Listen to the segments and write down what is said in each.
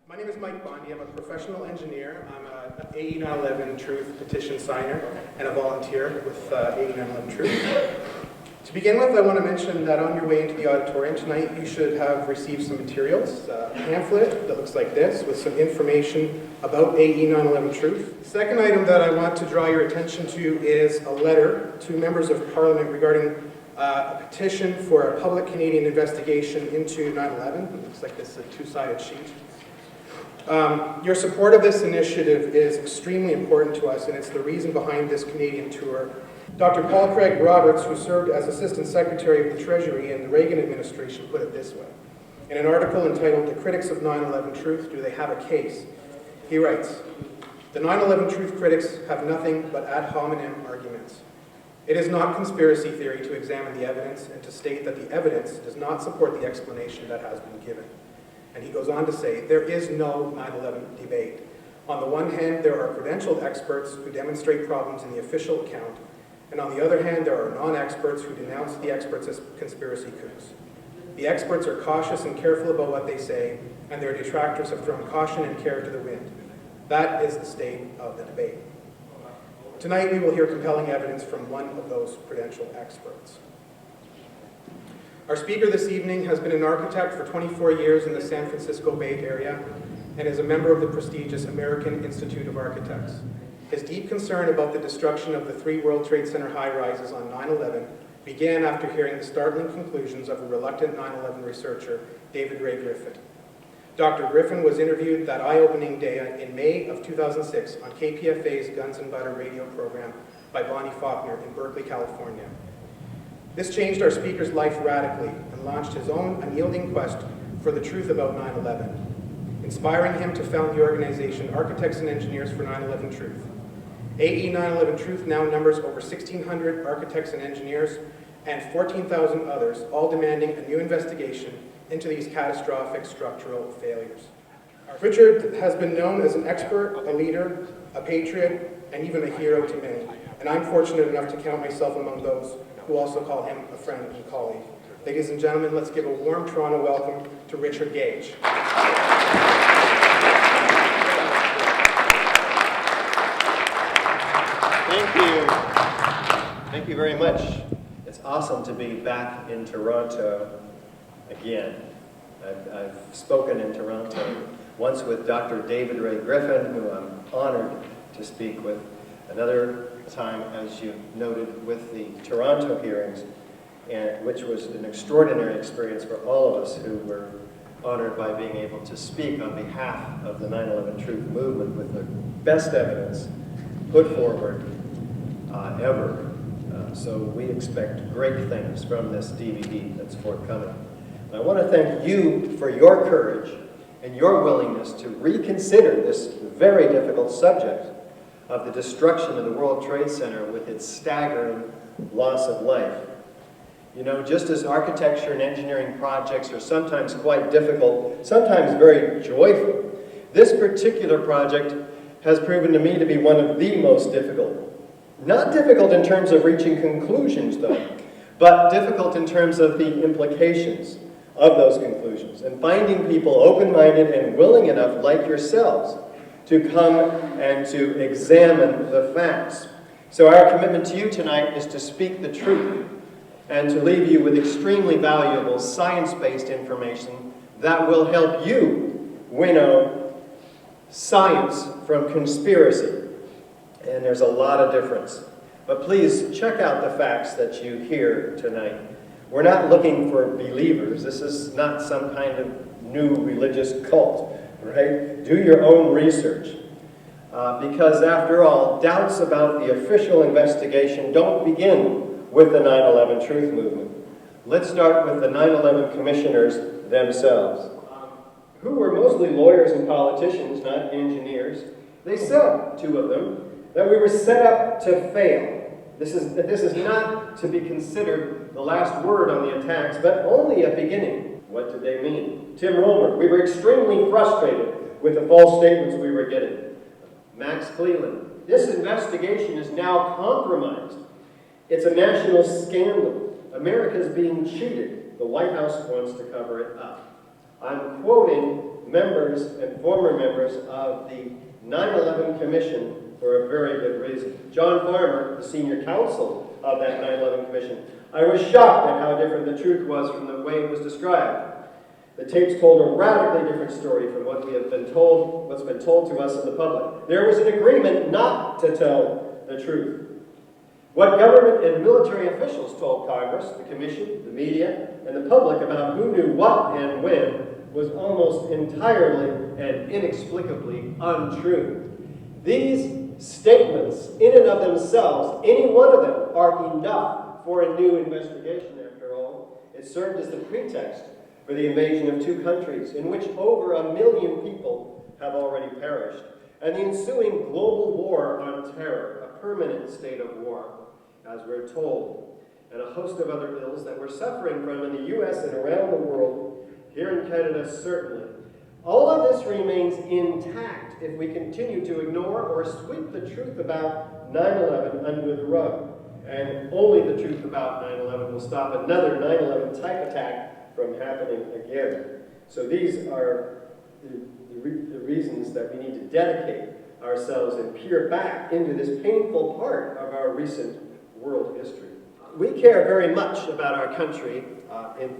My name is Mike Bondi. I'm a professional engineer. I'm an AE 911 Truth petition signer and a volunteer with AE 911 Truth. To begin with, I want to mention that on your way into the auditorium tonight, you should have received some materials, a pamphlet that looks like this with some information about AE 911 Truth. The second item that I want to draw your attention to is a letter to members of Parliament regarding a petition for a public Canadian investigation into 9/11. It looks like this is a two-sided sheet. Your support of this initiative is extremely important to us, and it's the reason behind this Canadian tour. Dr. Paul Craig Roberts, who served as Assistant Secretary of the Treasury in the Reagan administration, put it this way. In an article entitled, "The Critics of 9/11 Truth, Do They Have a Case?" He writes, "The 9/11 Truth critics have nothing but ad hominem arguments. It is not conspiracy theory to examine the evidence and to state that the evidence does not support the explanation that has been given." And he goes on to say, there is no 9/11 debate. On the one hand, there are credentialed experts who demonstrate problems in the official account, and on the other hand, there are non-experts who denounce the experts as conspiracy coups. The experts are cautious and careful about what they say, and their detractors have thrown caution and care to the wind. That is the state of the debate. Tonight, we will hear compelling evidence from one of those credentialed experts. Our speaker this evening has been an architect for 24 years in the San Francisco Bay Area and is a member of the prestigious American Institute of Architects. His deep concern about the destruction of the 3 World Trade Center high-rises on 9/11 began after hearing the startling conclusions of a reluctant 9/11 researcher, David Ray Griffin. Dr. Griffin was interviewed that eye-opening day in May of 2006 on KPFA's Guns and Butter radio program by Bonnie Faulkner in Berkeley, California. This changed our speaker's life radically and launched his own unyielding quest for the truth about 9/11, inspiring him to found the organization Architects and Engineers for 9/11 Truth. AE 9/11 Truth now numbers over 1,600 architects and engineers and 14,000 others, all demanding a new investigation into these catastrophic structural failures. Richard has been known as an expert, a leader, a patriot, and even a hero to many, and I'm fortunate enough to count myself among those who also call him a friend and colleague. Ladies and gentlemen, let's give a warm Toronto welcome to Richard Gage. Thank you. Thank you very much. It's awesome to be back in Toronto again. I've spoken in Toronto once with Dr. David Ray Griffin, who I'm honored to speak with. Another time, as you noted, with the Toronto hearings, which was an extraordinary experience for all of us who were honored by being able to speak on behalf of the 9/11 Truth movement with the best evidence put forward ever. So we expect great things from this DVD that's forthcoming. And I want to thank you for your courage and your willingness to reconsider this very difficult subject of the destruction of the World Trade Center with its staggering loss of life. You know, just as architecture and engineering projects are sometimes quite difficult, sometimes very joyful, this particular project has proven to me to be one of the most difficult. Not difficult in terms of reaching conclusions, though, but difficult in terms of the implications of those conclusions and finding people open-minded and willing enough, like yourselves, to come and to examine the facts. So our commitment to you tonight is to speak the truth and to leave you with extremely valuable science-based information that will help you winnow science from conspiracy. And there's a lot of difference. But please check out the facts that you hear tonight. We're not looking for believers. This is not some kind of new religious cult. Right? Do your own research. Because after all, doubts about the official investigation don't begin with the 9/11 Truth movement. Let's start with the 9/11 commissioners themselves, who were mostly lawyers and politicians, not engineers. They said, 2 of them, that we were set up to fail. This is not to be considered the last word on the attacks, but only a beginning. What did they mean? Tim Romer, we were extremely frustrated with the false statements we were getting. Max Cleland, this investigation is now compromised. It's a national scandal. America's being cheated. The White House wants to cover it up. I'm quoting members and former members of the 9/11 Commission for a very good reason. John Farmer, the senior counsel of that 9/11 Commission, I was shocked at how different the truth was from the way it was described. The tapes told a radically different story from what we have been told, what's been told to us in the public. There was an agreement not to tell the truth. What government and military officials told Congress, the Commission, the media, and the public about who knew what and when was almost entirely and inexplicably untrue. These statements, in and of themselves, any one of them, are enough for a new investigation, after all. It served as the pretext for the invasion of two countries, in which over 1 million people have already perished, and the ensuing global war on terror, a permanent state of war, as we're told, and a host of other ills that we're suffering from in the U.S. and around the world, here in Canada certainly. All of this remains intact if we continue to ignore or sweep the truth about 9/11 under the rug. And only the truth about 9/11 will stop another 9/11 type attack from happening again. So these are the reasons that we need to dedicate ourselves and peer back into this painful part of our recent world history. We care very much about our country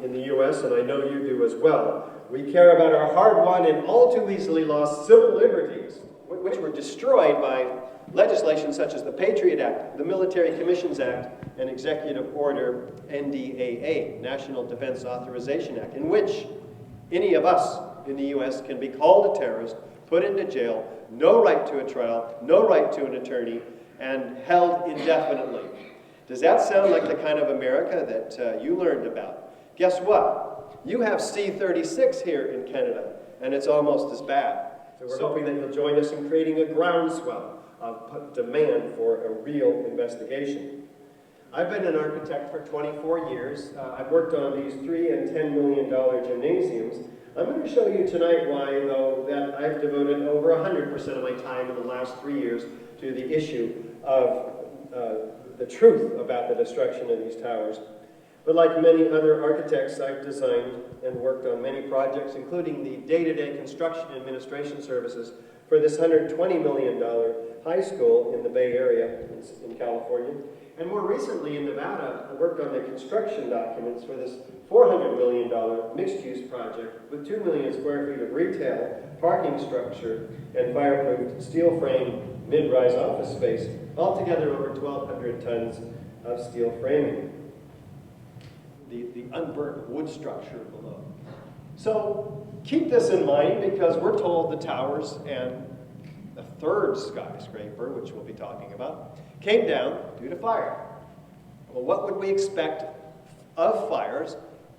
in the U.S., and I know you do as well. We care about our hard-won and all too easily lost civil liberties, which were destroyed by legislation such as the Patriot Act, the Military Commissions Act, and Executive Order NDAA, National Defense Authorization Act, in which any of us in the U.S. can be called a terrorist, put into jail, no right to a trial, no right to an attorney, and held indefinitely. Does that sound like the kind of America that you learned about? Guess what? You have C-36 here in Canada, and it's almost as bad. So we're hoping that you'll join us in creating a groundswell of demand for a real investigation. I've been an architect for 24 years. I've worked on these $3 and $10 million gymnasiums. I'm going to show you tonight why, though, that I've devoted over 100% of my time in the last 3 years to the issue of the truth about the destruction of these towers. But like many other architects, I've designed and worked on many projects, including the day-to-day construction administration services for this $120 million high school in the Bay Area in California. And more recently in Nevada, I worked on the construction documents for this $400 million mixed-use project with 2 million square feet of retail, parking structure, and fireproof steel frame mid-rise office space, altogether over 1,200 tons of steel framing. The unburnt wood structure below. So keep this in mind, because we're told the towers and the third skyscraper, which we'll be talking about, came down due to fire. Well, what would we expect of fires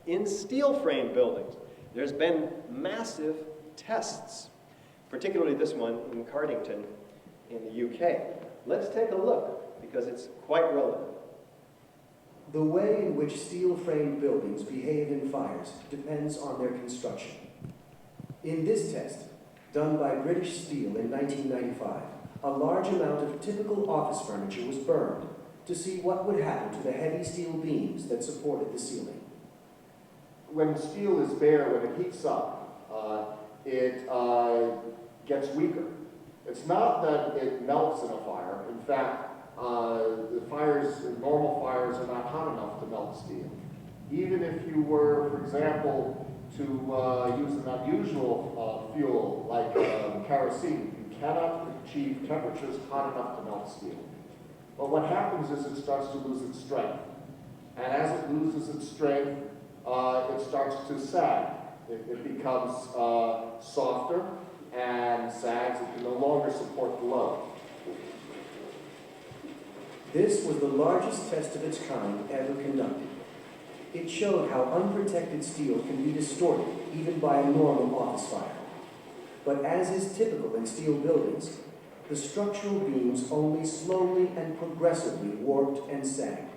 in steel frame buildings? There's been massive tests, particularly this one in Cardington in the UK. Let's take a look, because it's quite relevant. The way in which steel-framed buildings behave in fires depends on their construction. In this test, done by British Steel in 1995, a large amount of typical office furniture was burned to see what would happen to the heavy steel beams that supported the ceiling. When steel is bare, when it heats up, it gets weaker. It's not that it melts in a fire. In fact, normal fires are not hot enough to melt steel. Even if you were, for example, to use an unusual fuel like kerosene, you cannot achieve temperatures hot enough to melt steel. But what happens is it starts to lose its strength. And as it loses its strength, it starts to sag. It becomes softer and sags. It can no longer support the load. This was the largest test of its kind ever conducted. It showed how unprotected steel can be distorted even by a normal office fire. But as is typical in steel buildings, the structural beams only slowly and progressively warped and sagged.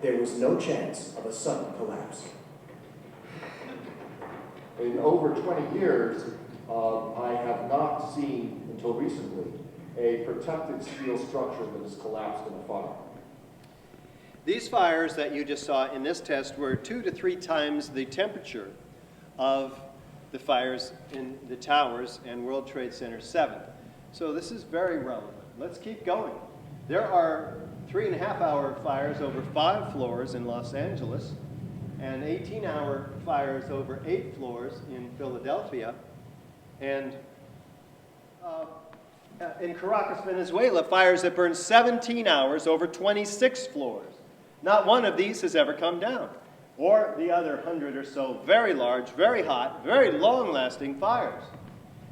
There was no chance of a sudden collapse. In over 20 years, I have not seen, until recently, a protected steel structure that has collapsed in a fire. These fires that you just saw in this test were 2 to 3 times the temperature of the fires in the towers and World Trade Center 7. So this is very relevant. Let's keep going. There are 3.5-hour fires over 5 floors in Los Angeles and 18-hour fires over 8 floors in Philadelphia. And in Caracas, Venezuela, fires that burn 17 hours over 26 floors. Not one of these has ever come down. Or the other 100 or so very large, very hot, very long-lasting fires.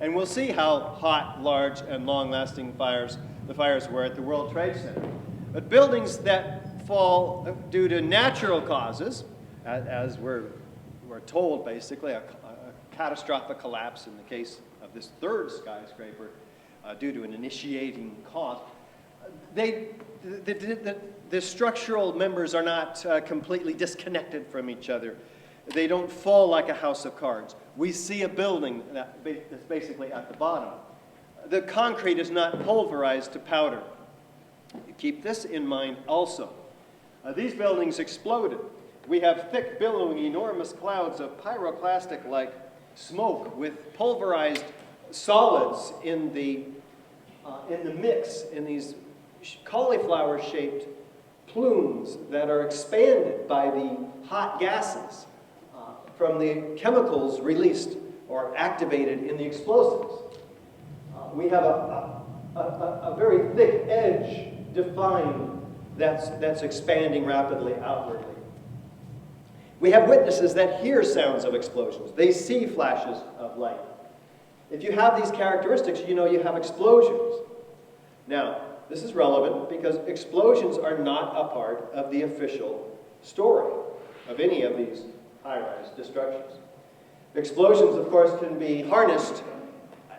And we'll see how hot, large, and long-lasting the fires were at the World Trade Center. But buildings that fall due to natural causes, as we're told basically, a catastrophic collapse in the case of this third skyscraper due to an initiating cause, the structural members are not completely disconnected from each other. They don't fall like a house of cards. We see a building that's basically at the bottom. The concrete is not pulverized to powder. Keep this in mind also. These buildings exploded. We have thick, billowing, enormous clouds of pyroclastic-like smoke with pulverized solids in the mix, in these cauliflower-shaped plumes that are expanded by the hot gases from the chemicals released or activated in the explosives. We have a very thick edge defined that's expanding rapidly outwardly. We have witnesses that hear sounds of explosions. They see flashes of light. If you have these characteristics, you know you have explosions. Now, this is relevant because explosions are not a part of the official story of any of these high-rise destructions. Explosions, of course, can be harnessed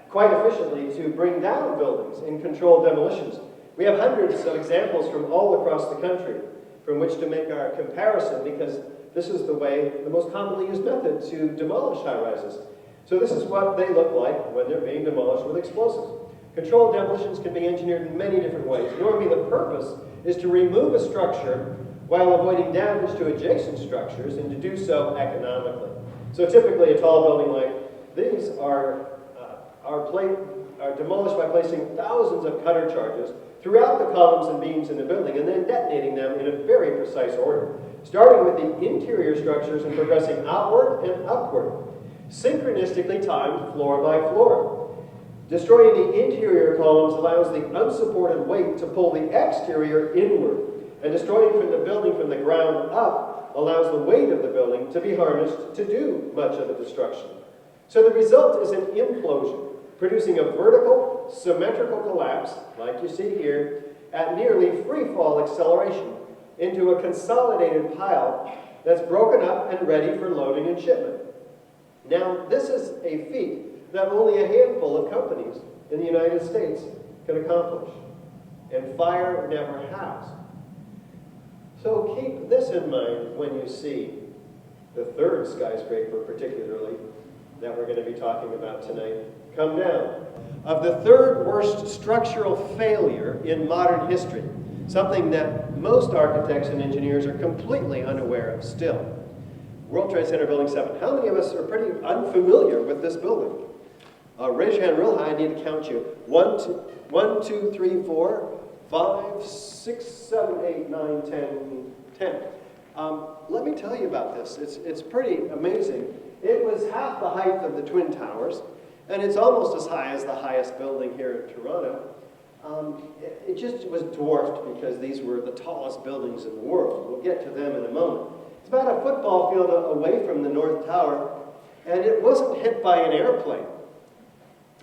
quite efficiently to bring down buildings in controlled demolitions. We have hundreds of examples from all across the country from which to make our comparison, because this is the most commonly used method to demolish high-rises. So this is what they look like when they're being demolished with explosives. Controlled demolitions can be engineered in many different ways. Normally the purpose is to remove a structure while avoiding damage to adjacent structures, and to do so economically. So typically a tall building like these are demolished by placing thousands of cutter charges throughout the columns and beams in the building, and then detonating them in a very precise order, starting with the interior structures and progressing outward and upward, synchronistically timed floor by floor. Destroying the interior columns allows the unsupported weight to pull the exterior inward, and destroying from the building from the ground up allows the weight of the building to be harnessed to do much of the destruction. So the result is an implosion, producing a vertical, symmetrical collapse, like you see here, at nearly free-fall acceleration into a consolidated pile that's broken up and ready for loading and shipment. Now, this is a feat that only a handful of companies in the United States can accomplish, and fire never has. So keep this in mind when you see the third skyscraper, particularly, that we're going to be talking about tonight, come down. Of the third worst structural failure in modern history, something that most architects and engineers are completely unaware of still. World Trade Center Building 7. How many of us are pretty unfamiliar with this building? Raise your hand real high. I need to count you. 1, 2, 3, 4, 5, 6, 7, 8, 9, 10. Let me tell you about this. It's pretty amazing. It was half the height of the Twin Towers, and it's almost as high as the highest building here in Toronto. It just was dwarfed because these were the tallest buildings in the world. We'll get to them in a moment. It's about a football field away from the North Tower, and it wasn't hit by an airplane.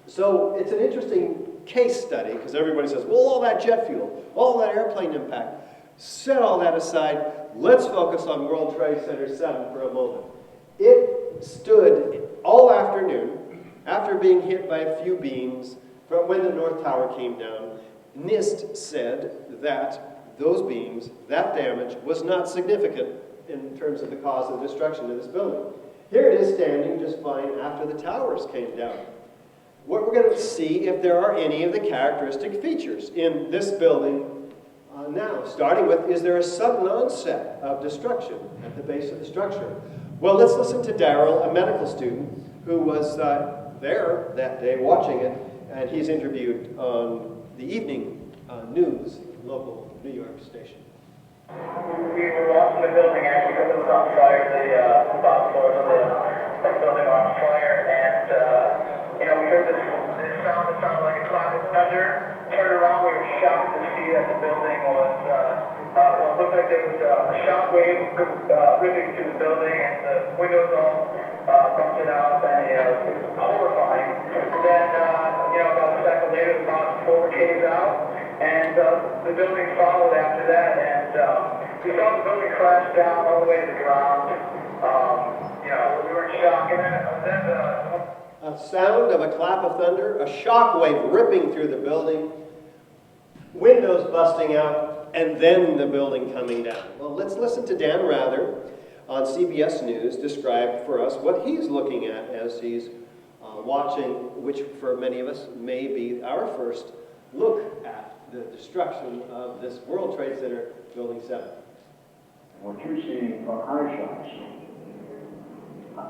So it's an interesting case study, because everybody says, well, all that jet fuel, all that airplane impact. Set all that aside. Let's focus on World Trade Center 7 for a moment. It stood all afternoon after being hit by a few beams from when the North Tower came down. NIST said that those beams, that damage, was not significant in terms of the cause of destruction of this building. Here it is standing just fine after the towers came down. What we're going to see if there are any of the characteristic features in this building now. Starting with, is there a sudden onset of destruction at the base of the structure? Well, let's listen to Daryl, a medical student, who was there that day watching it, and he's interviewed on the evening news, local New York station. We were lost in the building actually because it was on fire. The bottom floors of the building were on fire, and we heard this sound that sounded like a clap of thunder. Turned around, we were shocked to see that the building was, it looked like there was a shock wave ripping through the building, and the windows all busted out, and it was horrifying. Then, about a second later, the bottom floor caved out, and the building followed after that, and we saw the building crash down all the way to the ground. We were in shock, and then a sound of a clap of thunder, a shock wave ripping through the building, windows busting out, and then the building coming down. Well, let's listen to Dan Rather on CBS News describe for us what he's looking at as he's watching, which for many of us may be our first look at the destruction of this World Trade Center Building 7. What you're seeing are eye shots.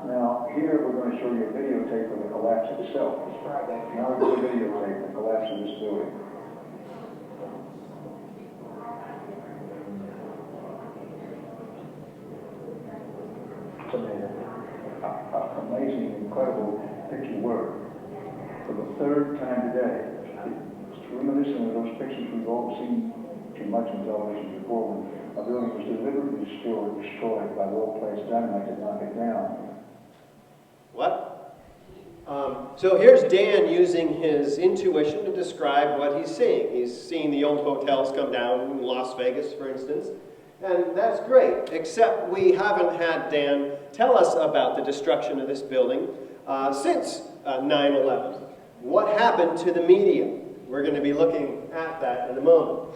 Now, here we're going to show you a videotape of the collapse itself. Now we're going to videotape the collapse of this building. It's amazing, incredible picture work. For the third time today, it's reminiscent of those pictures we've all seen too much on television before when a building was deliberately destroyed by well-placed dynamite to knock it down. What? So here's Dan using his intuition to describe what he's seeing. He's seeing the old hotels come down in Las Vegas, for instance. And that's great, except we haven't had Dan tell us about the destruction of this building since 9/11. What happened to the media? We're going to be looking at that in a moment.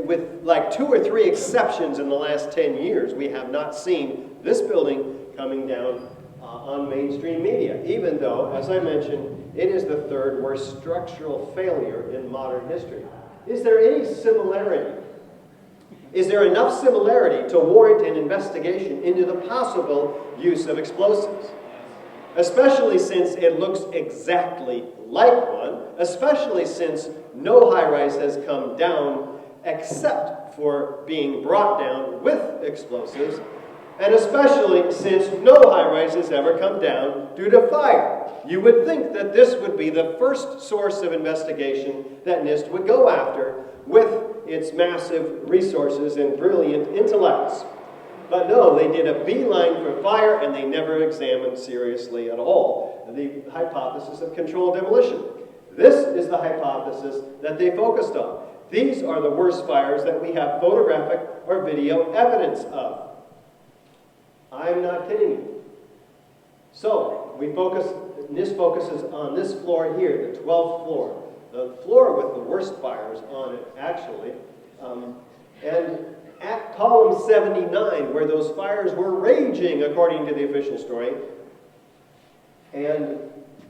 With like 2 or 3 exceptions in the last 10 years, we have not seen this building coming down on mainstream media, even though, as I mentioned, it is the 3rd worst structural failure in modern history. Is there any similarity? Is there enough similarity to warrant an investigation into the possible use of explosives? Especially since it looks exactly like one, especially since no high-rise has come down except for being brought down with explosives, and especially since no high-rise has ever come down due to fire. You would think that this would be the first source of investigation that NIST would go after with its massive resources and brilliant intellects. But no, they did a beeline for fire, and they never examined seriously at all the hypothesis of controlled demolition. This is the hypothesis that they focused on. These are the worst fires that we have photographic or video evidence of. I'm not kidding you. So, NIST focuses on this floor here, the 12th floor. The floor with the worst fires on it, actually. And at column 79, where those fires were raging, according to the official story, and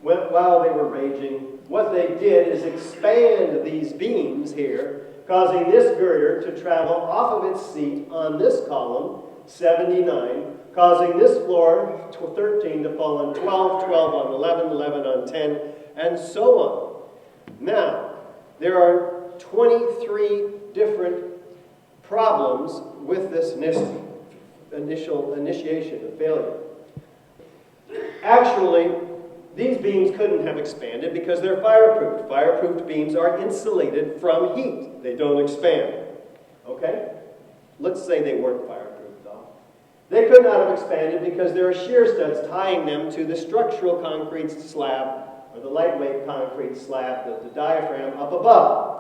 while they were raging, what they did is expand these beams here, causing this girder to travel off of its seat on this column, 79, causing this floor, 13, to fall on 12, 12 on 11, 11 on 10, and so on. Now, there are 23 different problems with this initial initiation of failure. Actually, these beams couldn't have expanded because they're fireproof. Fireproofed beams are insulated from heat. They don't expand. Okay? Let's say they weren't fireproof, though. They could not have expanded because there are shear studs tying them to the structural concrete slab, or the lightweight concrete slab, the diaphragm up above.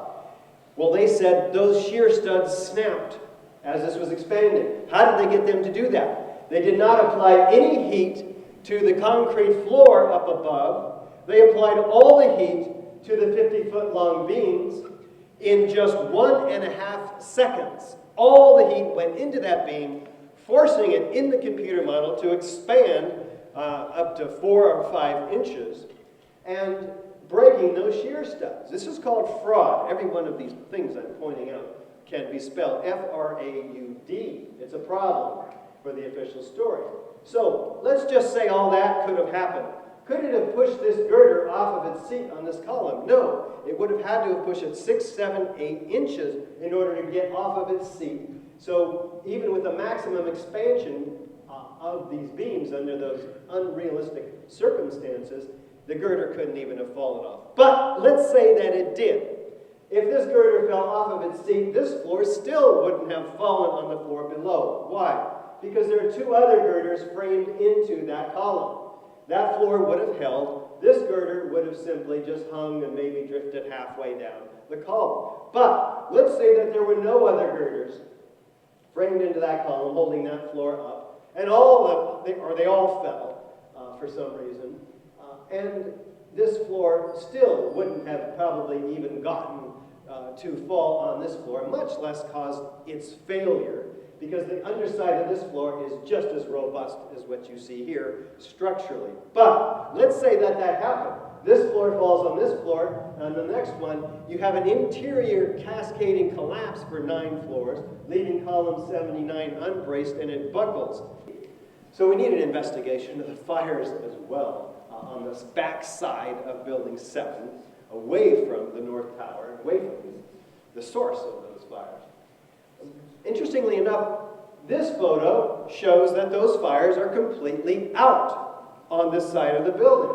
Well, they said those shear studs snapped as this was expanding. How did they get them to do that? They did not apply any heat to the concrete floor up above. They applied all the heat to the 50-foot-long beams in just 1.5 seconds. All the heat went into that beam, forcing it in the computer model to expand up to 4 or 5 inches, and breaking those shear studs. This is called fraud. Every one of these things I'm pointing out can be spelled F-R-A-U-D. It's a problem for the official story. So let's just say all that could have happened. Could it have pushed this girder off of its seat on this column? No. It would have had to have pushed it 6, 7, 8 inches in order to get off of its seat. So even with the maximum expansion of these beams under those unrealistic circumstances, the girder couldn't even have fallen off. But let's say that it did. If this girder fell off of its seat, this floor still wouldn't have fallen on the floor below. Why? Because there are 2 other girders framed into that column. That floor would have held. This girder would have simply just hung and maybe drifted halfway down the column. But let's say that there were no other girders framed into that column holding that floor up, and they all fell for some reason, and this floor still wouldn't have probably even gotten to fall on this floor, much less caused its failure, because the underside of this floor is just as robust as what you see here structurally. But let's say that that happened. This floor falls on this floor, and the next one, you have an interior cascading collapse for 9 floors, leaving column 79 unbraced, and it buckles. So we need an investigation of the fires as well on this back side of building 7, away from the North Tower, away from the source of those fires. Interestingly enough, this photo shows that those fires are completely out on this side of the building,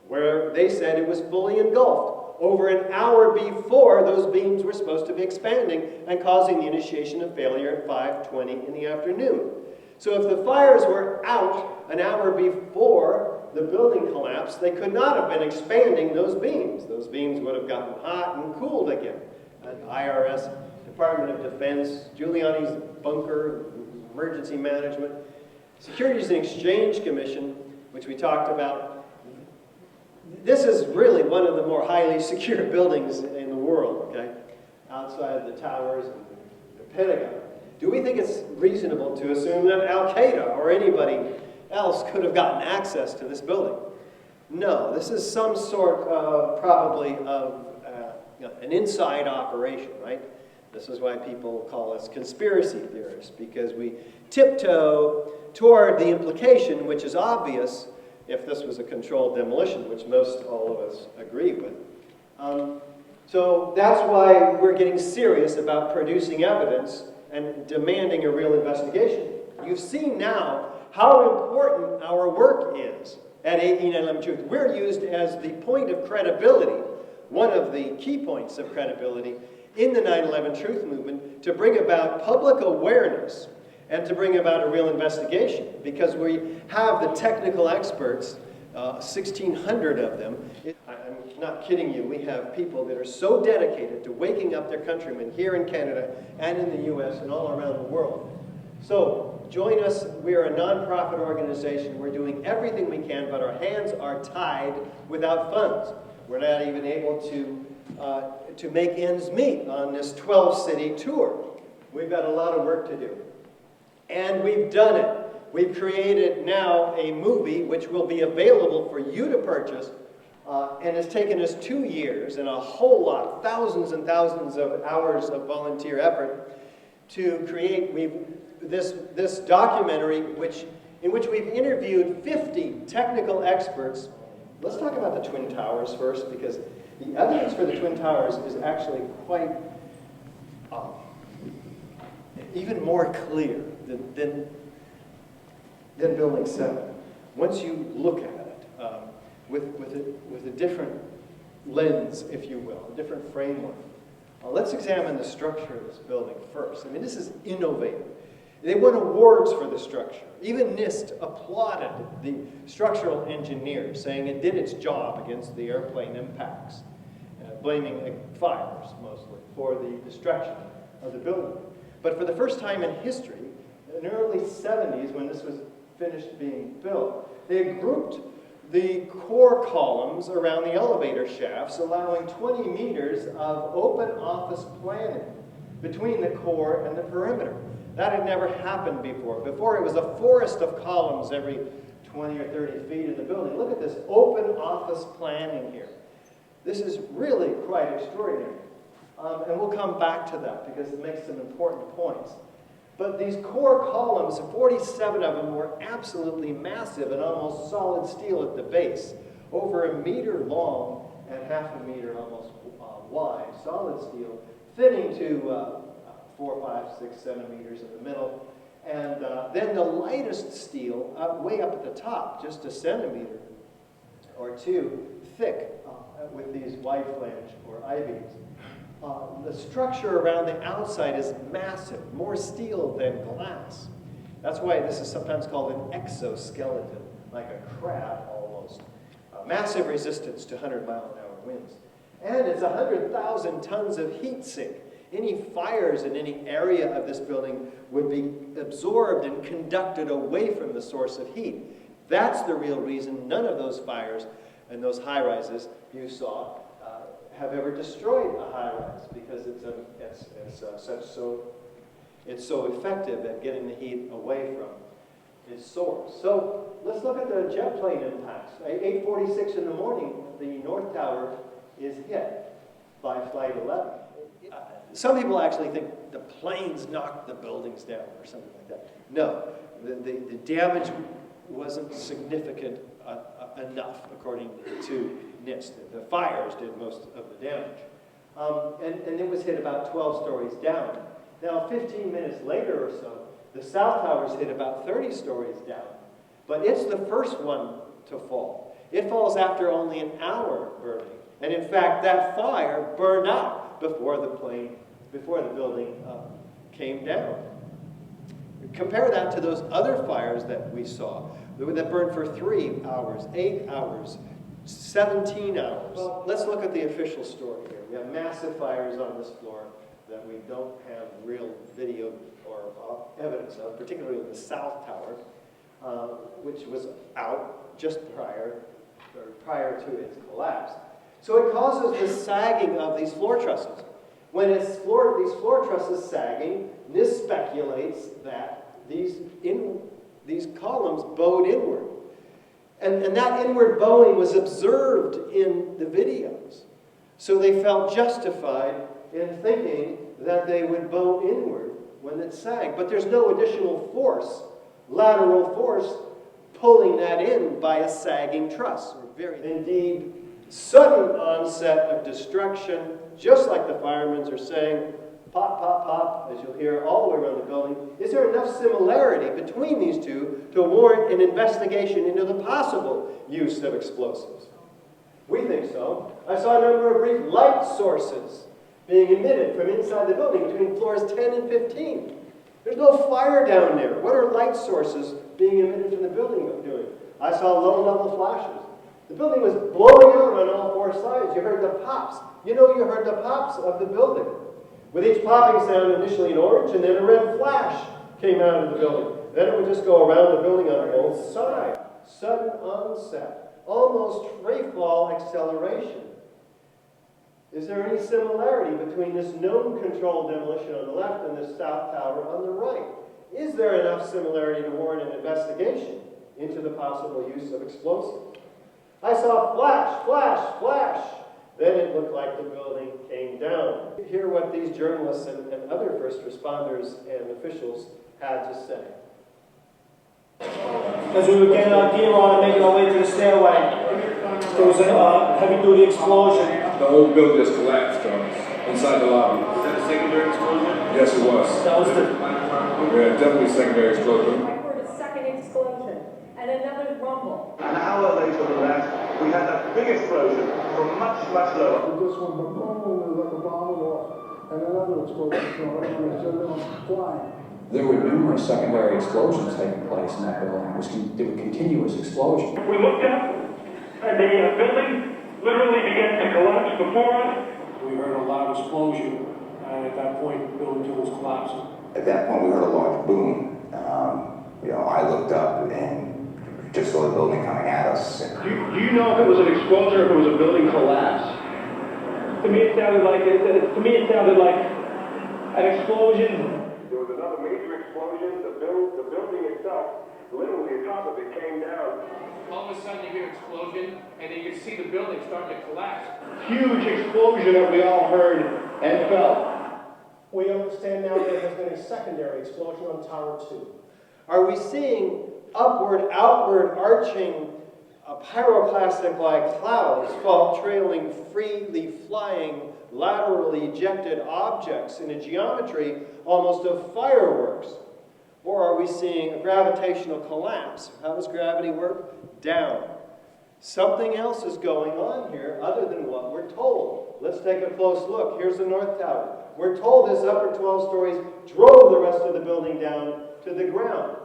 where they said it was fully engulfed. Over an hour before, those beams were supposed to be expanding and causing the initiation of failure at 5:20 in the afternoon. So if the fires were out an hour before the building collapsed, they could not have been expanding those beams. Those beams would have gotten hot and cooled again. An IRS, Department of Defense, Giuliani's bunker, emergency management, Securities and Exchange Commission, which we talked about. This is really one of the more highly secure buildings in the world, okay? Outside the towers and the Pentagon. Do we think it's reasonable to assume that Al-Qaeda or anybody else could have gotten access to this building? No, this is some sort of, probably of an inside operation, right? This is why people call us conspiracy theorists, because we tiptoe toward the implication, which is obvious if this was a controlled demolition, which most all of us agree with. So that's why we're getting serious about producing evidence and demanding a real investigation. You've seen now how important our work is at AE 9/11 Truth. We're used as the point of credibility, one of the key points of credibility in the 9/11 Truth movement, to bring about public awareness and to bring about a real investigation, because we have the technical experts, 1,600 of them. I'm not kidding you. We have people that are so dedicated to waking up their countrymen here in Canada and in the U.S. and all around the world. So join us. We are a nonprofit organization. We're doing everything we can, but our hands are tied without funds. We're not even able to make ends meet on this 12-city tour. We've got a lot of work to do. And we've done it. We've created now a movie which will be available for you to purchase, and it's taken us 2 years and a whole lot, thousands and thousands of hours of volunteer effort to create this documentary in which we've interviewed 50 technical experts. Let's talk about the Twin Towers first, because the evidence for the Twin Towers is actually quite even more clear than Building 7. Once you look at it with a different lens, if you will, a different framework. Let's examine the structure of this building first. I mean, this is innovative. They won awards for the structure. Even NIST applauded the structural engineer, saying it did its job against the airplane impacts, blaming fires mostly for the destruction of the building. But for the first time in history, in the early 70s, when this was finished being built, they grouped the core columns around the elevator shafts, allowing 20 meters of open office planning between the core and the perimeter. That had never happened before. Before, it was a forest of columns every 20 or 30 feet in the building. Look at this open office planning here. This is really quite extraordinary. And we'll come back to that because it makes some important points. But these core columns, 47 of them, were absolutely massive and almost solid steel at the base. over 1 meter long and half a meter almost wide, solid steel, fitting to 4, 5, 6 centimeters in the middle. And then the lightest steel, way up at the top, just 1 centimeter or 2 thick with these wide flange or I-beams. The structure around the outside is massive, more steel than glass. That's why this is sometimes called an exoskeleton, like a crab almost. Massive resistance to 100-mile-an-hour winds. And it's 100,000 tons of heat sink. Any fires in any area of this building would be absorbed and conducted away from the source of heat. That's the real reason none of those fires and those high-rises you saw have ever destroyed a high-rise, because it's so effective at getting the heat away from its source. So let's look at the jet plane impacts. At 8:46 in the morning, the North Tower is hit by Flight 11. Some people actually think the planes knocked the buildings down or something like that. No, the damage wasn't significant enough, according to NIST. The fires did most of the damage. And it was hit about 12 stories down. Now, 15 minutes later or so, the South Tower's hit about 30 stories down. But it's the first one to fall. It falls after only an hour burning. And in fact, that fire burned out before the building came down. Compare that to those other fires that we saw that burned for 3 hours, 8 hours, 17 hours. Well, let's look at the official story here. We have massive fires on this floor that we don't have real video or evidence of, particularly in the South Tower, which was out just prior to its collapse. So it causes the sagging of these floor trusses. When these floor trusses sagging, NIST speculates that these columns bowed inward. And that inward bowing was observed in the videos. So they felt justified in thinking that they would bow inward when it sagged. But there's no additional force, lateral force, pulling that in by a sagging truss. Indeed, sudden onset of destruction, just like the firemen are saying, pop, pop, pop, as you'll hear all the way around the building. Is there enough similarity between these two to warrant an investigation into the possible use of explosives? We think so. I saw a number of brief light sources being emitted from inside the building between floors 10 and 15. There's no fire down there. What are light sources being emitted from the building doing? I saw low-level flashes. The building was blowing out on all 4 sides. You heard the pops. You heard the pops of the building. With each popping sound, initially an orange, and then a red flash came out of the building. Then it would just go around the building on both sides. Sudden onset, almost free fall acceleration. Is there any similarity between this known controlled demolition on the left and this South Tower on the right? Is there enough similarity to warrant an investigation into the possible use of explosives? I saw flash, flash, flash. Then it looked like the building came down. Hear what these journalists and other first responders and officials had to say. As we were getting our gear on and making our way to the stairway, there was a heavy-duty explosion. The whole building just collapsed inside the lobby. Was that a secondary explosion? Yes, it was. That was the... Yeah, definitely secondary explosion. I heard a second explosion and another rumble. An hour later than that, we had that big explosion from much, much lower. It just went boom, like a bomb went off, and another explosion, and everyone flying. There were numerous secondary explosions taking place in that building. There were continuous explosions. We looked up, and the building literally began to collapse before us. We heard a loud explosion, and at that point, the building 2 was collapsing. At that point, we heard a large boom. I looked up and just saw the building coming at us. Do you know if it was an explosion or if it was a building collapse? To me, it sounded like an explosion. There was another major explosion. The building itself, literally the top of it came down. All of a sudden you hear an explosion, and then you see the building starting to collapse. Huge explosion that we all heard and felt. We understand now there has been a secondary explosion on Tower 2. Are we seeing upward, outward, arching pyroclastic-like clouds trailing freely flying, laterally ejected objects in a geometry almost of fireworks? Or are we seeing a gravitational collapse? How does gravity work? Down. Something else is going on here other than what we're told. Let's take a close look. Here's the North Tower. We're told this upper 12 stories drove the rest of the building down to the ground.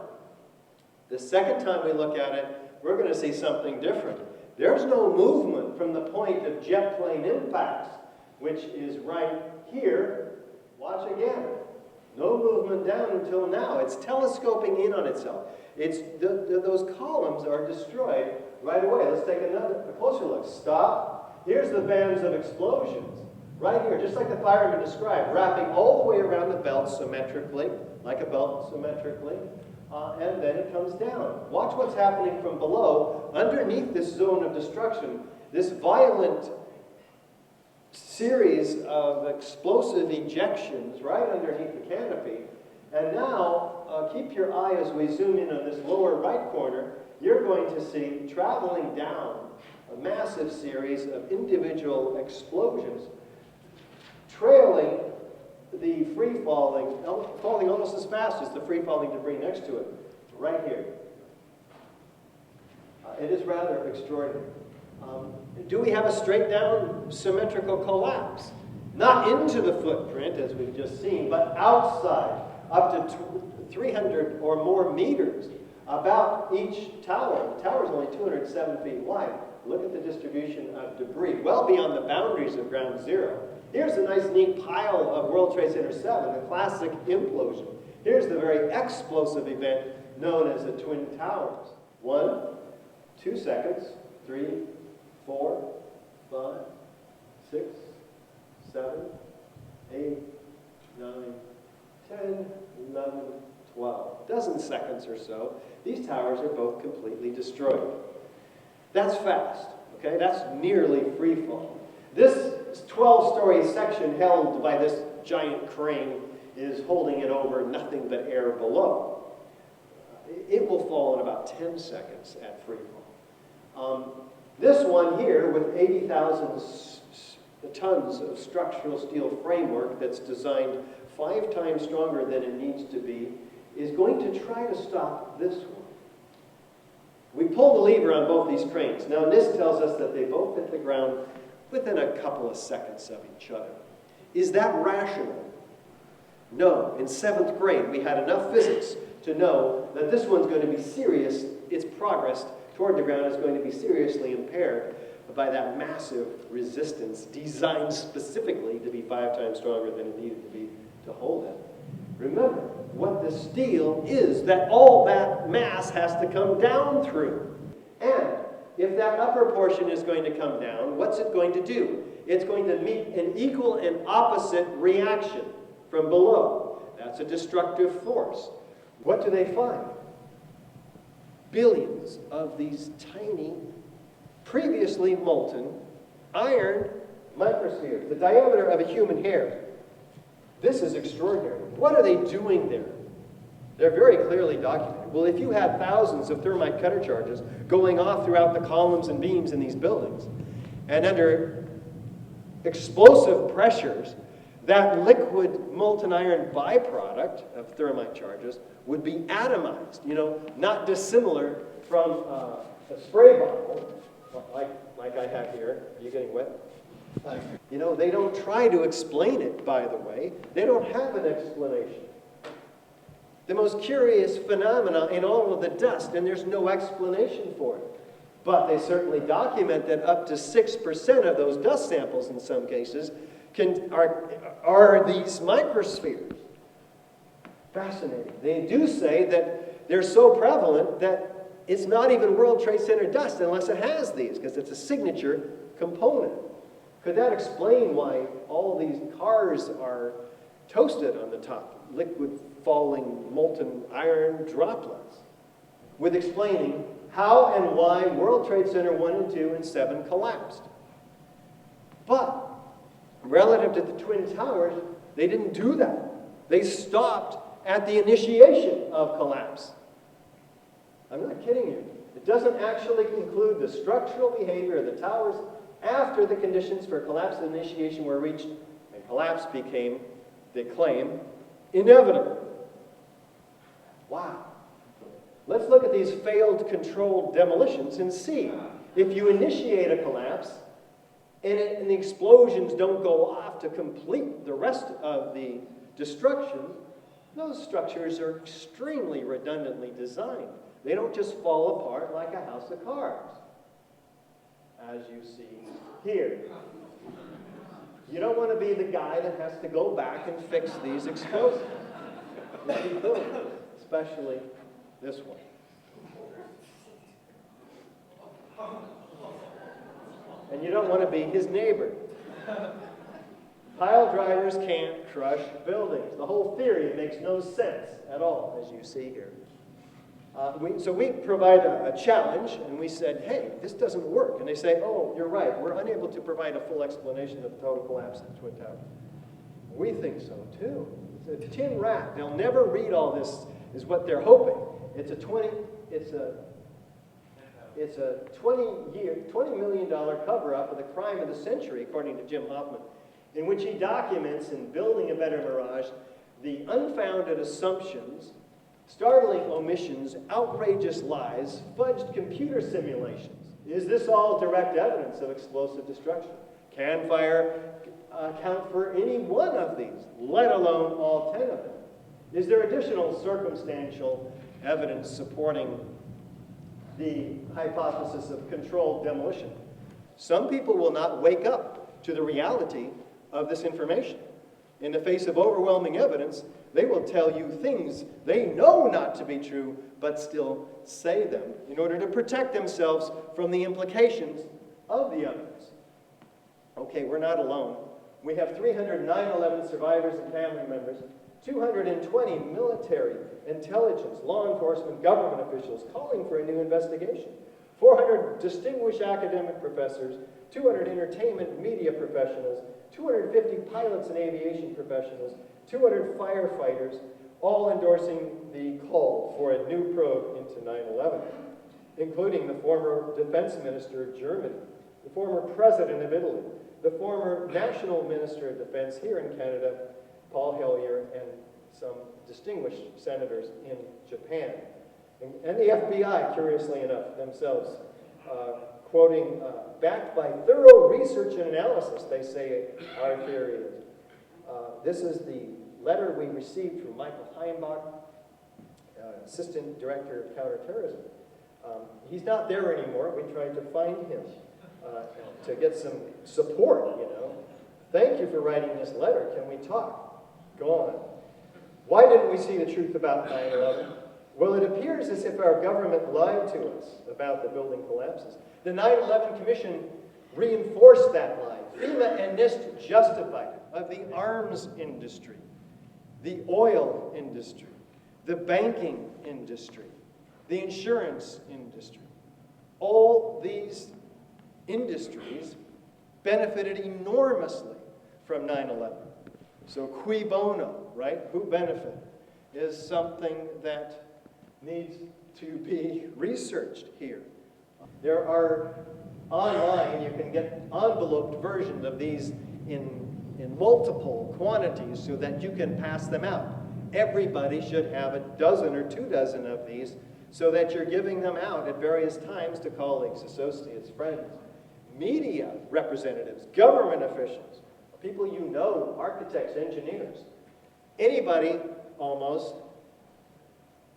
The second time we look at it, we're going to see something different. There's no movement from the point of jet plane impacts, which is right here. Watch again. No movement down until now. It's telescoping in on itself. Those columns are destroyed right away. Let's take a closer look. Stop. Here's the bands of explosions. Right here, just like the fireman described, wrapping all the way around the belt symmetrically, like a belt symmetrically, and then it comes down. Watch what's happening from below. Underneath this zone of destruction, this violent series of explosive ejections right underneath the canopy. And now, keep your eye as we zoom in on this lower right corner, you're going to see traveling down a massive series of individual explosions, trailing the falling almost as fast as the free-falling debris next to it, right here. It is rather extraordinary. Do we have a straight-down symmetrical collapse? Not into the footprint, as we've just seen, but outside, up to 300 or more meters, about each tower. The tower is only 207 feet wide. Look at the distribution of debris, well beyond the boundaries of ground zero. Here's a nice, neat pile of World Trade Center 7, the classic implosion. Here's the very explosive event known as the Twin Towers. 1, 2 seconds, 3, 4, 5, 6, 7, 8, 9, 10, 11, 12. Dozen seconds or so. These towers are both completely destroyed. That's fast, okay? That's nearly free fall. This 12-story section held by this giant crane is holding it over nothing but air below. It will fall in about 10 seconds at free fall. This one here with 80,000 tons of structural steel framework that's designed 5 times stronger than it needs to be is going to try to stop this one. We pull the lever on both these cranes. Now NIST tells us that they both hit the ground within a couple of seconds of each other. Is that rational? No. In 7th grade, we had enough physics to know that this one's going to be serious. Its progress toward the ground is going to be seriously impaired by that massive resistance designed specifically to be 5 times stronger than it needed to be to hold it. Remember what the steel is that all that mass has to come down through. And if that upper portion is going to come down, what's it going to do? It's going to meet an equal and opposite reaction from below. That's a destructive force. What do they find? Billions of these tiny, previously molten, iron microspheres, the diameter of a human hair. This is extraordinary. What are they doing there? They're very clearly documented. Well, if you had thousands of thermite cutter charges going off throughout the columns and beams in these buildings, and under explosive pressures, that liquid molten iron byproduct of thermite charges would be atomized, not dissimilar from a spray bottle, like I have here. Are you getting wet? They don't try to explain it, by the way. They don't have an explanation. The most curious phenomena in all of the dust, and there's no explanation for it. But they certainly document that up to 6% of those dust samples, in some cases, are these microspheres. Fascinating. They do say that they're so prevalent that it's not even World Trade Center dust unless it has these, because it's a signature component. Could that explain why all these cars are toasted on the top? Liquid falling molten iron droplets. With explaining how and why World Trade Center 1 and 2 and 7 collapsed. But relative to the Twin Towers, they didn't do that. They stopped at the initiation of collapse. I'm not kidding you. It doesn't actually include the structural behavior of the towers after the conditions for collapse initiation were reached, and collapse became the claim inevitable. Wow. Let's look at these failed controlled demolitions and see if you initiate a collapse and the explosions don't go off to complete the rest of the destruction, those structures are extremely redundantly designed. They don't just fall apart like a house of cards, as you see here. You don't want to be the guy that has to go back and fix these explosives, especially this one. And you don't want to be his neighbor. Pile drivers can't crush buildings. The whole theory makes no sense at all, as you see here. So we provide a challenge, and we said, hey, this doesn't work. And they say, oh, you're right. We're unable to provide a full explanation of the total collapse of the Twin Towers. We think so, too. It's a tin wrap. They'll never read all this, is what they're hoping. It's a $20 million cover-up of the crime of the century, according to Jim Hoffman, in which he documents in Building a Better Mirage the unfounded assumptions, startling omissions, outrageous lies, fudged computer simulations. Is this all direct evidence of explosive destruction? Can fire account for any one of these, let alone all 10 of them? Is there additional circumstantial evidence supporting the hypothesis of controlled demolition? Some people will not wake up to the reality of this information. In the face of overwhelming evidence, they will tell you things they know not to be true, but still say them in order to protect themselves from the implications of the evidence. Okay, we're not alone. We have 300 9/11 survivors and family members, 220 military, intelligence, law enforcement, government officials calling for a new investigation, 400 distinguished academic professors, 200 entertainment media professionals, 250 pilots and aviation professionals, 200 firefighters, all endorsing the call for a new probe into 9/11, including the former defense minister of Germany, the former president of Italy, the former national minister of defense here in Canada, Paul Hellyer, and some distinguished senators in Japan. And the FBI, curiously enough, themselves, quoting, backed by thorough research and analysis, they say our theory is. This is the letter we received from Michael Heimbach, Assistant Director of Counterterrorism. He's not there anymore. We tried to find him to get some support, you know. Thank you for writing this letter. Can we talk? Go on. Why didn't we see the truth about 9/11? Well, it appears as if our government lied to us about the building collapses. The 9/11 Commission reinforced that lie. FEMA and NIST justified it. Of the arms industry, the oil industry, the banking industry, the insurance industry. All these industries benefited enormously from 9/11. So cui bono, right? Who benefited is something that needs to be researched here. There are online, you can get enveloped versions of these in multiple quantities so that you can pass them out. Everybody should have a dozen or 24 of these so that you're giving them out at various times to colleagues, associates, friends, media representatives, government officials, people you know, architects, engineers. Anybody, almost,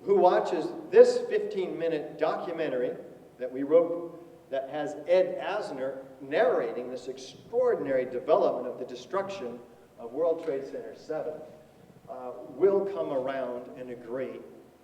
who watches this 15-minute documentary that we wrote that has Ed Asner narrating this extraordinary development of the destruction of World Trade Center 7 will come around and agree,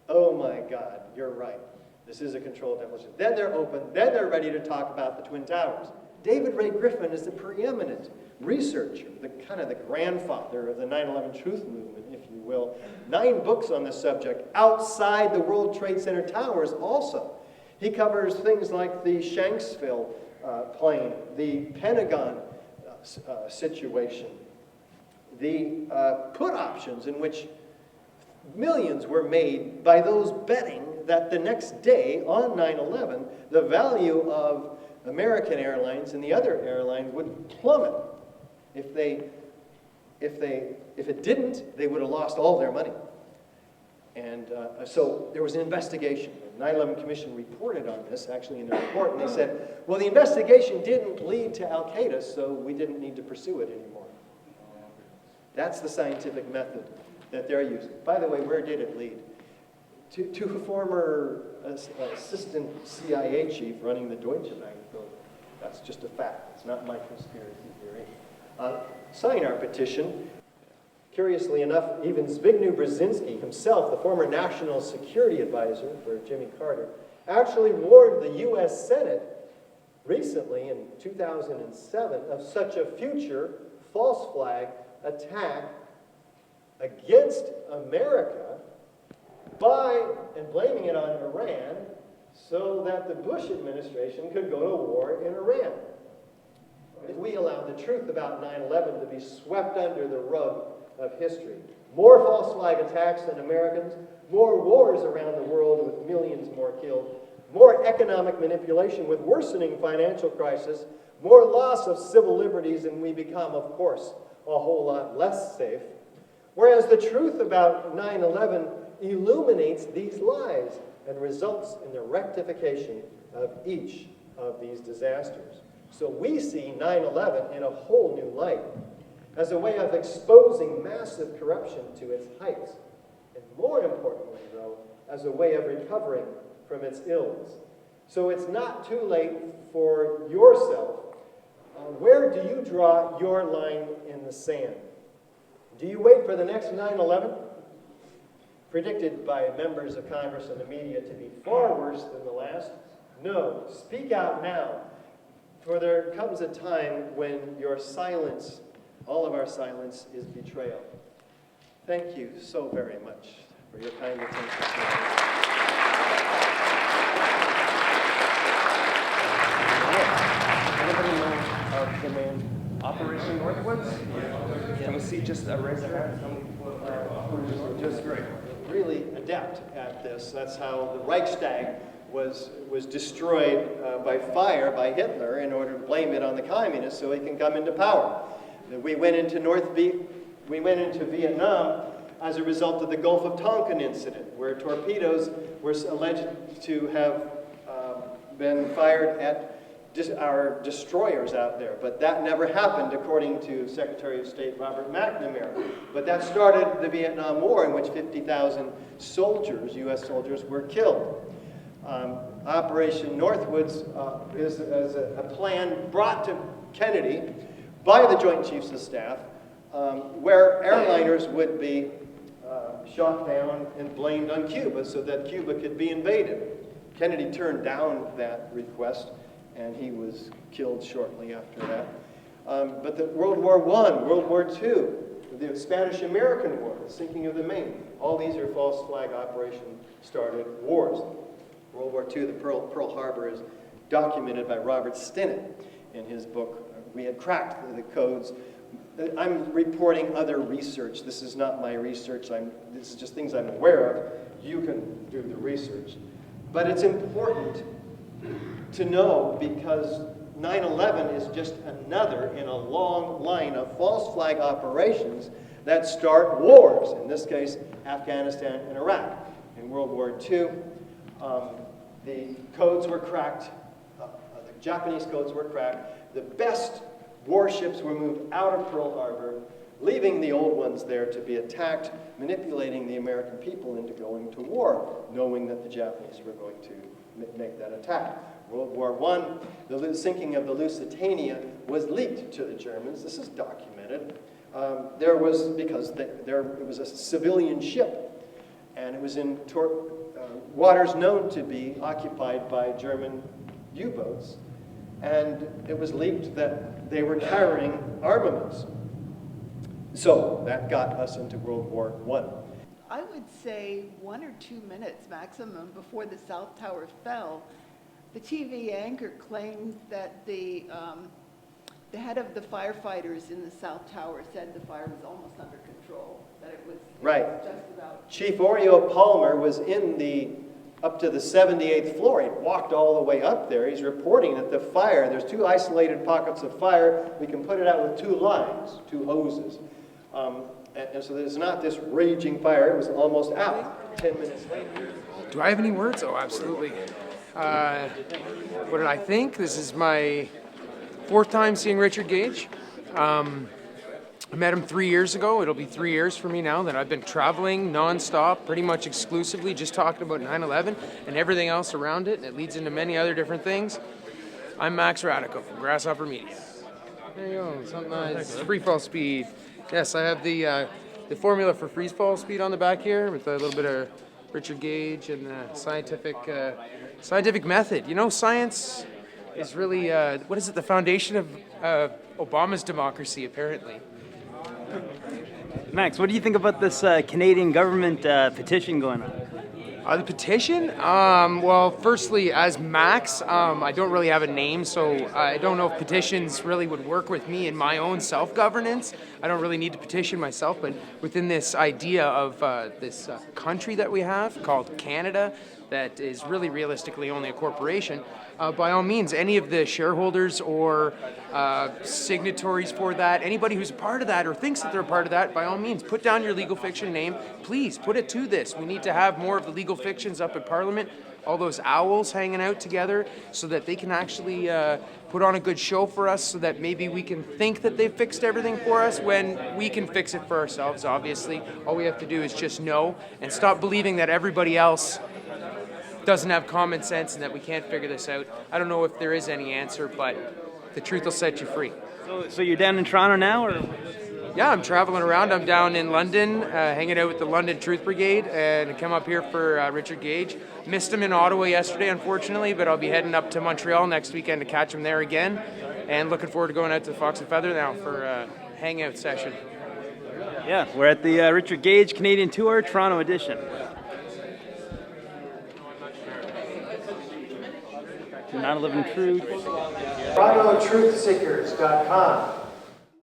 oh my God, you're right. This is a controlled demolition. Then they're open. Then they're ready to talk about the Twin Towers. David Ray Griffin is the preeminent researcher, the kind of the grandfather of the 9/11 truth movement, if you will. 9 books on this subject outside the World Trade Center towers also. He covers things like the Shanksville plane, the Pentagon situation, the put options in which millions were made by those betting that the next day, on 9/11, the value of American Airlines and the other airlines would plummet. If it didn't, they would have lost all their money. And so there was an investigation. The 9/11 Commission reported on this, actually, in their report, and they said, well, the investigation didn't lead to Al-Qaeda, so we didn't need to pursue it anymore. That's the scientific method that they're using. By the way, where did it lead? To a former assistant CIA chief running the Deutsche Bank building. That's just a fact. It's not my conspiracy theory. Sign our petition. Curiously enough, even Zbigniew Brzezinski himself, the former national security advisor for Jimmy Carter, actually warned the U.S. Senate recently in 2007 of such a future false flag attack against America and blaming it on Iran so that the Bush administration could go to war in Iran. If we allow the truth about 9/11 to be swept under the rug of history, more false flag attacks than Americans, more wars around the world with millions more killed, more economic manipulation with worsening financial crisis, more loss of civil liberties, and we become, of course, a whole lot less safe. Whereas the truth about 9/11 illuminates these lies and results in the rectification of each of these disasters. So we see 9/11 in a whole new light, as a way of exposing massive corruption to its heights, and more importantly, though, as a way of recovering from its ills. So it's not too late for yourself. Where do you draw your line in the sand? Do you wait for the next 9/11? Predicted by members of Congress and the media to be far worse than the last? No, speak out now, for there comes a time when your silence, all of our silence, is betrayal. Thank you so very much for your kind attention. Anybody know of the name Operation Northwoods? Can we see just a raise of hands? Just great. Really adept at this. That's how the Reichstag was destroyed by fire by Hitler in order to blame it on the communists so he can come into power. We went into Vietnam as a result of the Gulf of Tonkin incident, where torpedoes were alleged to have been fired at our destroyers out there. But that never happened, according to Secretary of State Robert McNamara. But that started the Vietnam War, in which 50,000 soldiers, U.S. soldiers, were killed. Operation Northwoods is a plan brought to Kennedy by the Joint Chiefs of Staff, where airliners would be shot down and blamed on Cuba so that Cuba could be invaded. Kennedy turned down that request, and he was killed shortly after that. But the World War I, World War II, the Spanish-American War, the sinking of the Maine, all these are false flag operation-started wars. World War II, the Pearl Harbor, is documented by Robert Stinnett in his book, We Had Cracked the Codes. I'm reporting other research. This is not my research. This is just things I'm aware of. You can do the research. But it's important to know, because 9/11 is just another in a long line of false flag operations that start wars, in this case, Afghanistan and Iraq. In World War II, the codes were cracked, the Japanese codes were cracked, the best warships were moved out of Pearl Harbor, leaving the old ones there to be attacked, manipulating the American people into going to war, knowing that the Japanese were going to make that attack. World War I, the sinking of the Lusitania was leaked to the Germans. This is documented. It was a civilian ship, and it was in waters known to be occupied by German U-boats, and it was leaked that they were carrying armaments. So that got us into World War I. I would say 1 or 2 minutes maximum before the South Tower fell, the TV anchor claimed that the head of the firefighters in the South Tower said the fire was almost under control, that it was Right. just about... Chief Oreo Palmer was in the up to the 78th floor. He walked all the way up there. He's reporting that the fire, there's 2 isolated pockets of fire. We can put it out with 2 lines, 2 hoses. And so there's not this raging fire. It was almost out 10 minutes later. Do I have any words? Oh, absolutely. What did I think? This is my 4th time seeing Richard Gage. I met him 3 years ago. It'll be 3 years for me now that I've been traveling nonstop, pretty much exclusively, just talking about 9/11 and everything else around it, and it leads into many other different things. I'm Max Radico from Grasshopper Media. There you go, something nice. Free fall speed. Yes, I have the formula for free fall speed on the back here with a little bit of Richard Gage and the scientific method. You know, science is really, what is it, the foundation of Obama's democracy, apparently. Max, what do you think about this Canadian government petition going on? The petition? Well, firstly, as Max, I don't really have a name, so I don't know if petitions really would work with me in my own self-governance. I don't really need to petition myself, but within this idea of this country that we have called Canada, that is really realistically only a corporation, by all means, any of the shareholders or signatories for that, anybody who's a part of that or thinks that they're a part of that, by all means, put down your legal fiction name. Please put it to this. We need to have more of the legal fictions up at Parliament, all those owls hanging out together so that they can actually put on a good show for us so that maybe we can think that they've fixed everything for us when we can fix it for ourselves, obviously. All we have to do is just know and stop believing that everybody else doesn't have common sense and that we can't figure this out. I don't know if there is any answer, but the truth will set you free. So you're down in Toronto now, or? Yeah, I'm traveling around. I'm down in London, hanging out with the London Truth Brigade, and I come up here for Richard Gage. Missed him in Ottawa yesterday, unfortunately, but I'll be heading up to Montreal next weekend to catch him there again, and looking forward to going out to the Fox and Feather now for a hangout session. Yeah, we're at the Richard Gage Canadian Tour, Toronto edition. TorontoTruthSeekers.com.